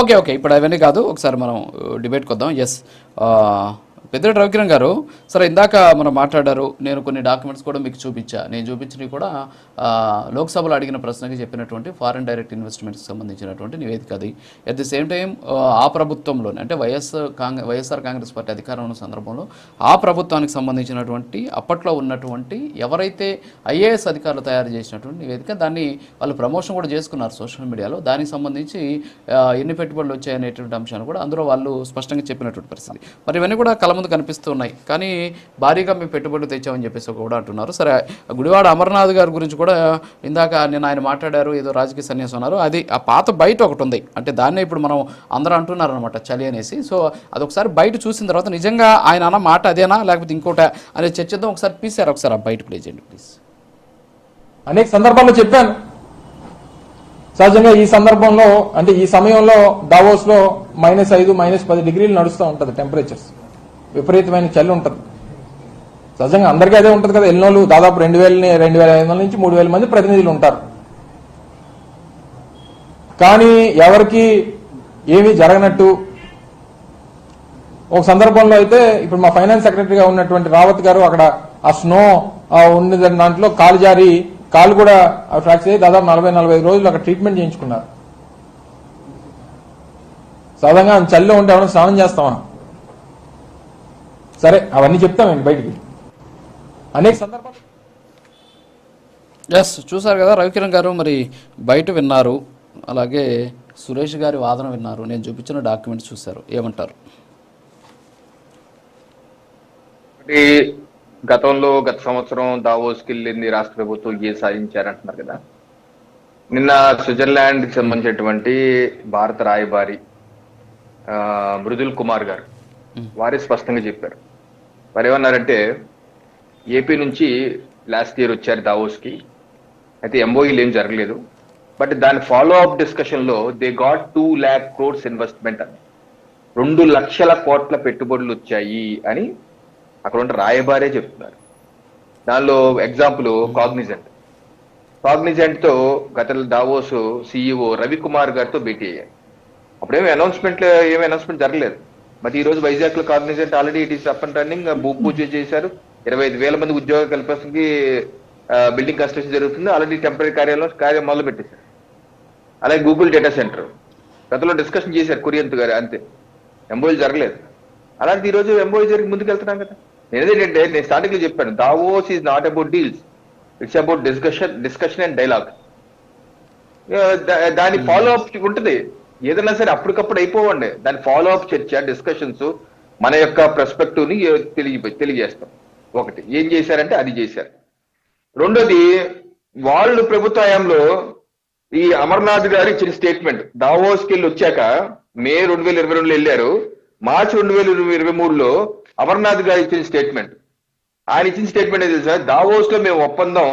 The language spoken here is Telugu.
ఓకే ఓకే ఇప్పుడు అవన్నీ కాదు, ఒకసారి మనం డిబేట్కి వద్దాం. ఎస్, పెద్దిరెడ్డి రవికిరణ్ గారు, సరే ఇందాక మనం మాట్లాడారు, నేను కొన్ని డాక్యుమెంట్స్ కూడా మీకు చూపించా. నేను చూపించినవి కూడా లోక్సభలో అడిగిన ప్రశ్నకి చెప్పినటువంటి ఫారిన్ డైరెక్ట్ ఇన్వెస్ట్మెంట్కి సంబంధించినటువంటి నివేదిక అది. అట్ ది సేమ్ టైం ఆ ప్రభుత్వంలోనే అంటే వైఎస్ఆర్ కాంగ్రెస్ పార్టీ అధికారం ఉన్న సందర్భంలో ఆ ప్రభుత్వానికి సంబంధించినటువంటి అప్పట్లో ఉన్నటువంటి ఎవరైతే ఐఏఎస్ అధికారులు తయారు చేసినటువంటి నివేదిక, దాన్ని వాళ్ళు ప్రమోషన్ కూడా చేసుకున్నారు సోషల్ మీడియాలో. దానికి సంబంధించి ఎన్ని పెట్టుబడులు వచ్చాయనేటువంటి అంశాన్ని కూడా అందులో వాళ్ళు స్పష్టంగా చెప్పినటువంటి పరిస్థితి. మరి ఇవన్నీ కూడా కళ ముందు కనిపిస్తున్నాయి, కానీ భారీగా మేము పెట్టుబడులు తెచ్చామని చెప్పేసి కూడా అంటున్నారు. సరే, గుడివాడ అమర్నాథ్ గారి గురించి కూడా ఇందాక నేను ఆయన మాట్లాడారు, ఏదో రాజకీయ సన్యాసం అన్నారు. అది ఆ పాత బయట ఒకటి ఉంది, అంటే దాన్నే ఇప్పుడు మనం అందరూ అంటున్నారు అనమాట చలి అనేసి. సో అదొకసారి బయట చూసిన తర్వాత నిజంగా ఆయన అన్న మాట అదేనా లేకపోతే ఇంకోట అనేది చర్చిద్దాం. ఒకసారి తీసారు, ఒకసారి ఆ బయట ప్లే చేయండి ప్లీజ్. అనేక సందర్భాల్లో చెప్పాను. సహజంగా ఈ సందర్భంలో అంటే ఈ సమయంలో దావోస్ లో -5, -10 డిగ్రీలు నడుస్తూ ఉంటుంది టెంపరేచర్స్. విపరీతమైన చలి ఉంటుంది. సహజంగా అందరికీ అదే ఉంటుంది కదా. ఎన్నోళ్ళు దాదాపు 2,500 నుంచి 3,000 మంది ప్రతినిధులు ఉంటారు. కానీ ఎవరికి ఏమీ జరగనట్టు ఒక సందర్భంలో అయితే ఇప్పుడు మా ఫైనాన్స్ సెక్రటరీగా ఉన్నటువంటి రావత్ గారు అక్కడ ఆ స్నో ఉన్న దాంట్లో కాలు జారి కాలు కూడా ఫ్రాక్చర్ అయ్యి దాదాపు 40-45 రోజులు అక్కడ ట్రీట్మెంట్ చేయించుకున్నారు. సాధారణంగా చలిలో ఉంటే ఎవరైనా స్నానం చేస్తామా? సరే, అవన్నీ చెప్తామండి బయటికి అనేక సందర్భాలు. ఎస్, చూసారు కదా రవికిరణ్ గారు, మరి బయట విన్నారు, అలాగే సురేష్ గారి వాదన విన్నారు, నేను చూపించిన డాక్యుమెంట్స్ చూశారు, ఏమంటారు? గత సంవత్సరం దావోస్కి వెళ్ళింది రాష్ట్ర ప్రభుత్వం సాధించారంటున్నారు కదా. నిన్న స్విట్జర్లాండ్కి సంబంధించినటువంటి భారత రాయబారి మృదుల్ కుమార్ గారు వారే స్పష్టంగా చెప్పారు. వారు ఏమన్నారంటే, ఏపీ నుంచి లాస్ట్ ఇయర్ వచ్చారు దావోస్కి, అయితే ఎంఓఈలు ఏం జరగలేదు, బట్ దాని ఫాలో అప్ డిస్కషన్ లో they got 2 lakh crores investment అని, 2 లక్షల కోట్ల పెట్టుబడులు వచ్చాయి అని అక్కడ ఉంటే రాయబారే చెప్తున్నారు. దానిలో ఎగ్జాంపుల్ కాగ్నిజెంట్ తో గత దావోస్ సిఇఓ రవికుమార్ గారితో భేటీ అయ్యారు. అప్పుడేమీ అనౌన్స్మెంట్ జరగలేదు. బట్ ఈ రోజు వైజాగ్ లో Cognizant already it is up and running, భూమి పూజ చేశారు. 25,000 మంది ఉద్యోగ కల్పనకి బిల్డింగ్ కన్స్ట్రక్షన్ జరుగుతుంది. ఆల్రెడీ టెంపరీ కార్యం మొదలు పెట్టేశారు. అలాగే గూగుల్ డేటా సెంటర్ గతంలో డిస్కషన్ చేశారు కురియన్ గారు, అంతే, ఎంఓఈలు జరగలేదు. అలాంటి ఈ రోజు ఎంఓఈ జరిగి ముందుకు వెళ్తున్నాం కదా. నేనేంటంటే నేను స్టార్టింగ్ లో చెప్పాను, Davos is not about deals, it's about discussion and dialogue. దాని ఫాలో అప్ ఉంటుంది. ఏదైనా సరే అప్పటికప్పుడు అయిపోవండి. దాని ఫాలో అప్ చర్చ, డిస్కషన్స్, మన యొక్క పర్స్పెక్టివ్ ని తెలియజేస్తాం. ఒకటి ఏం చేశారంటే అది చేశారు. రెండోది, వాళ్ళు ప్రభుత్వ హయాంలో ఈ అమర్నాథ్ గారు ఇచ్చిన స్టేట్మెంట్, దావోస్కి వెళ్ళి వచ్చాక మే 2022లో వెళ్ళారు, మార్చి 2023లో అమర్నాథ్ గారు ఇచ్చిన స్టేట్మెంట్, ఆయన ఇచ్చిన స్టేట్మెంట్ తెలుసా, దావోస్ లో మేము ఒప్పందం